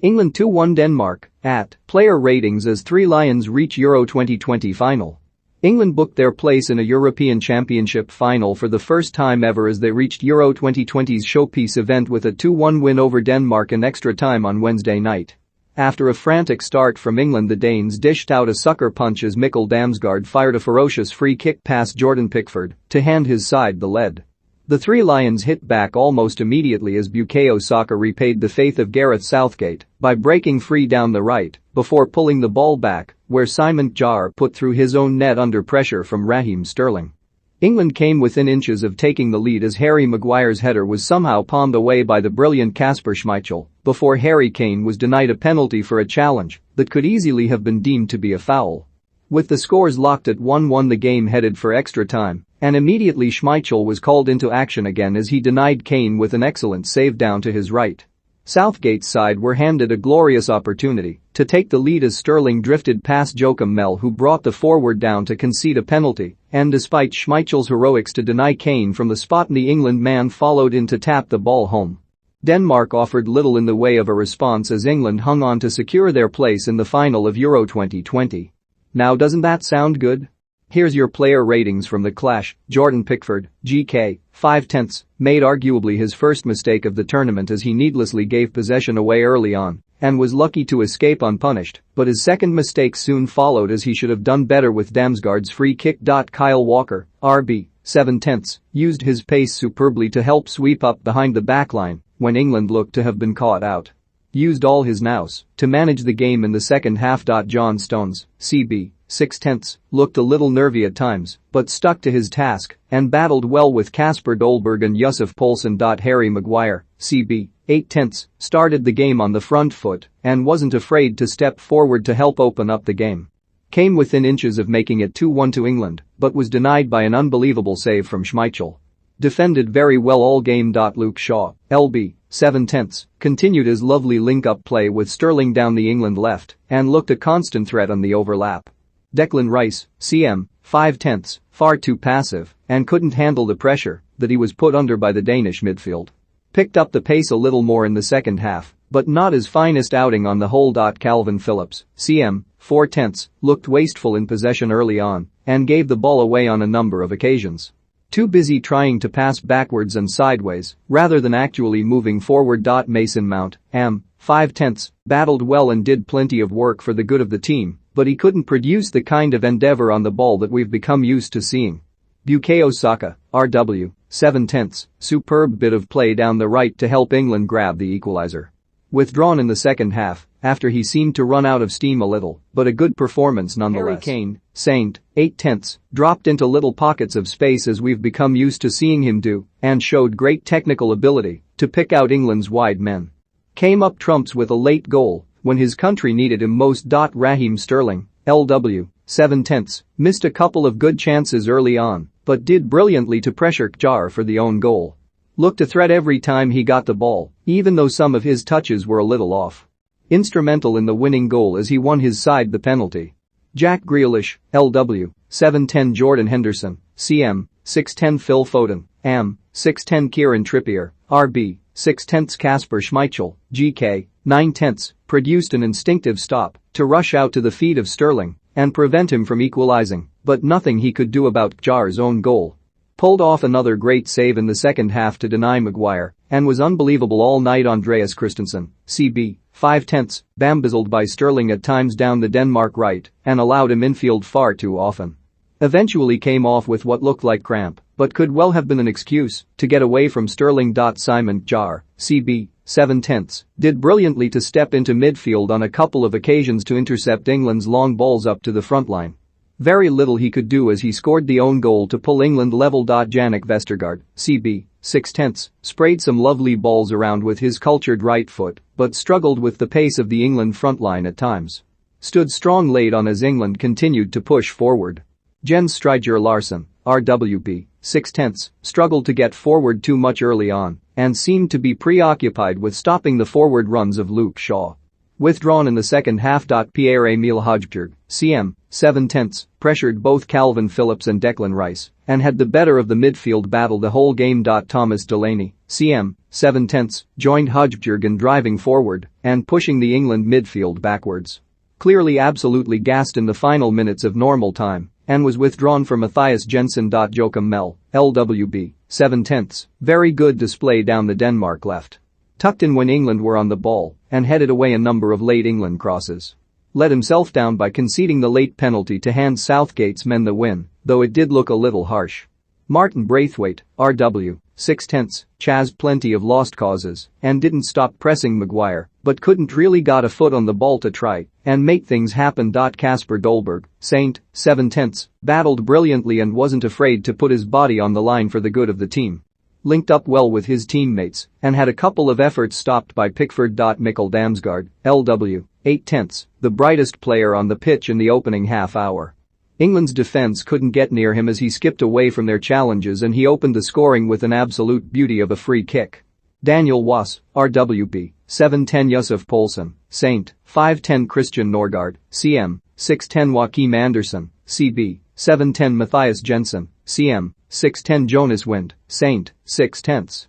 England 2-1 Denmark. AET. Player ratings as Three Lions reach Euro 2020 final. England booked their place in a European Championship final for the first time ever as they reached Euro 2020's showpiece event with a 2-1 win over Denmark in extra time on Wednesday night. After a frantic start from England, the Danes dished out a sucker punch as Mikkel Damsgaard fired a ferocious free kick past Jordan Pickford to hand his side the lead. The Three Lions hit back almost immediately as Bukayo Saka repaid the faith of Gareth Southgate by breaking free down the right before pulling the ball back, where Simon Kjaer put through his own net under pressure from Raheem Sterling. England came within inches of taking the lead as Harry Maguire's header was somehow palmed away by the brilliant Kasper Schmeichel before Harry Kane was denied a penalty for a challenge that could easily have been deemed to be a foul. With the scores locked at 1-1, the game headed for extra time, and immediately Schmeichel was called into action again as he denied Kane with an excellent save down to his right. Southgate's side were handed a glorious opportunity to take the lead as Sterling drifted past Joachim Mell, who brought the forward down to concede a penalty, and despite Schmeichel's heroics to deny Kane from the spot, the England man followed in to tap the ball home. Denmark offered little in the way of a response as England hung on to secure their place in the final of Euro 2020. Now doesn't that sound good? Here's your player ratings from the clash. Jordan Pickford, GK, 5/10, made arguably his first mistake of the tournament as he needlessly gave possession away early on and was lucky to escape unpunished, but his second mistake soon followed as he should have done better with Damsgaard's free kick. Kyle Walker, RB, 7/10, used his pace superbly to help sweep up behind the backline when England looked to have been caught out. Used all his nous to manage the game in the second half. John Stones, CB, 6/10, looked a little nervy at times but stuck to his task and battled well with Kasper Dolberg and Yusuf Poulsen. Harry Maguire, CB, 8/10, started the game on the front foot and wasn't afraid to step forward to help open up the game. Came within inches of making it 2-1 to England but was denied by an unbelievable save from Schmeichel. Defended very well all game. Luke Shaw, LB, 7/10, continued his lovely link-up play with Sterling down the England left and looked a constant threat on the overlap. Declan Rice, CM, 5/10, far too passive and couldn't handle the pressure that he was put under by the Danish midfield. Picked up the pace a little more in the second half, but not his finest outing on the whole. Calvin Phillips, CM, 4/10, looked wasteful in possession early on and gave the ball away on a number of occasions. Too busy trying to pass backwards and sideways rather than actually moving forward. Mason Mount, M, 5/10, battled well and did plenty of work for the good of the team, but he couldn't produce the kind of endeavor on the ball that we've become used to seeing. Bukayo Saka, RW, 7/10, superb bit of play down the right to help England grab the equalizer. Withdrawn in the second half after he seemed to run out of steam a little, but a good performance nonetheless. Harry Kane, Saint, 8/10, dropped into little pockets of space as we've become used to seeing him do and showed great technical ability to pick out England's wide men. Came up trumps with a late goal when his country needed him most. Raheem Sterling, LW, 7/10, missed a couple of good chances early on but did brilliantly to pressure Kjaer for the own goal. Looked a threat every time he got the ball, even though some of his touches were a little off. Instrumental in the winning goal as he won his side the penalty. Jack Grealish, LW, 7/10, Jordan Henderson, CM, 6/10, Phil Foden, AM, 6/10, Kieran Trippier, RB, 6/10, Kasper Schmeichel, GK, 9/10, produced an instinctive stop to rush out to the feet of Sterling and prevent him from equalizing, but nothing he could do about Kjaer's own goal. Pulled off another great save in the second half to deny Maguire and was unbelievable all night. Andreas Christensen, CB, 5/10, bamboozled by Sterling at times down the Denmark right and allowed him infield far too often. Eventually came off with what looked like cramp but could well have been an excuse to get away from Sterling. Simon Kjaer, CB, 7/10, did brilliantly to step into midfield on a couple of occasions to intercept England's long balls up to the front line. Very little he could do as he scored the own goal to pull England level. Jannik Vestergaard, CB, 6/10, sprayed some lovely balls around with his cultured right foot but struggled with the pace of the England front line at times. Stood strong late on as England continued to push forward. Jens Striger Larsson, RWP, 6/10, struggled to get forward too much early on and seemed to be preoccupied with stopping the forward runs of Luke Shaw. Withdrawn in the second half. Pierre-Emile Højbjerg, CM, 7/10, pressured both Calvin Phillips and Declan Rice and had the better of the midfield battle the whole game. Thomas Delaney, CM, 7/10, joined Hudjbjergen driving forward and pushing the England midfield backwards. Clearly absolutely gassed in the final minutes of normal time and was withdrawn for Matthias Jensen. Joachim Mel, LWB, 7/10, very good display down the Denmark left. Tucked in when England were on the ball and headed away a number of late England crosses. Let himself down by conceding the late penalty to hand Southgate's men the win, though it did look a little harsh. Martin Braithwaite, RW, 6/10, chased plenty of lost causes and didn't stop pressing Maguire, but couldn't really got a foot on the ball to try and make things happen. Casper Dolberg, Saint, 7/10, battled brilliantly and wasn't afraid to put his body on the line for the good of the team. Linked up well with his teammates and had a couple of efforts stopped by Pickford. Mikkel Damsgaard, LW, 8/10, the brightest player on the pitch in the opening half hour. England's defense couldn't get near him as he skipped away from their challenges and he opened the scoring with an absolute beauty of a free kick. Daniel Wass, RWB, 7/10 Yusuf Poulsen, Saint, 5/10 Christian Norgard, CM, 6/10 Joachim Andersen, CB, 7/10 Matthias Jensen, CM, 6/10 Jonas Wind, Saint, 6/10.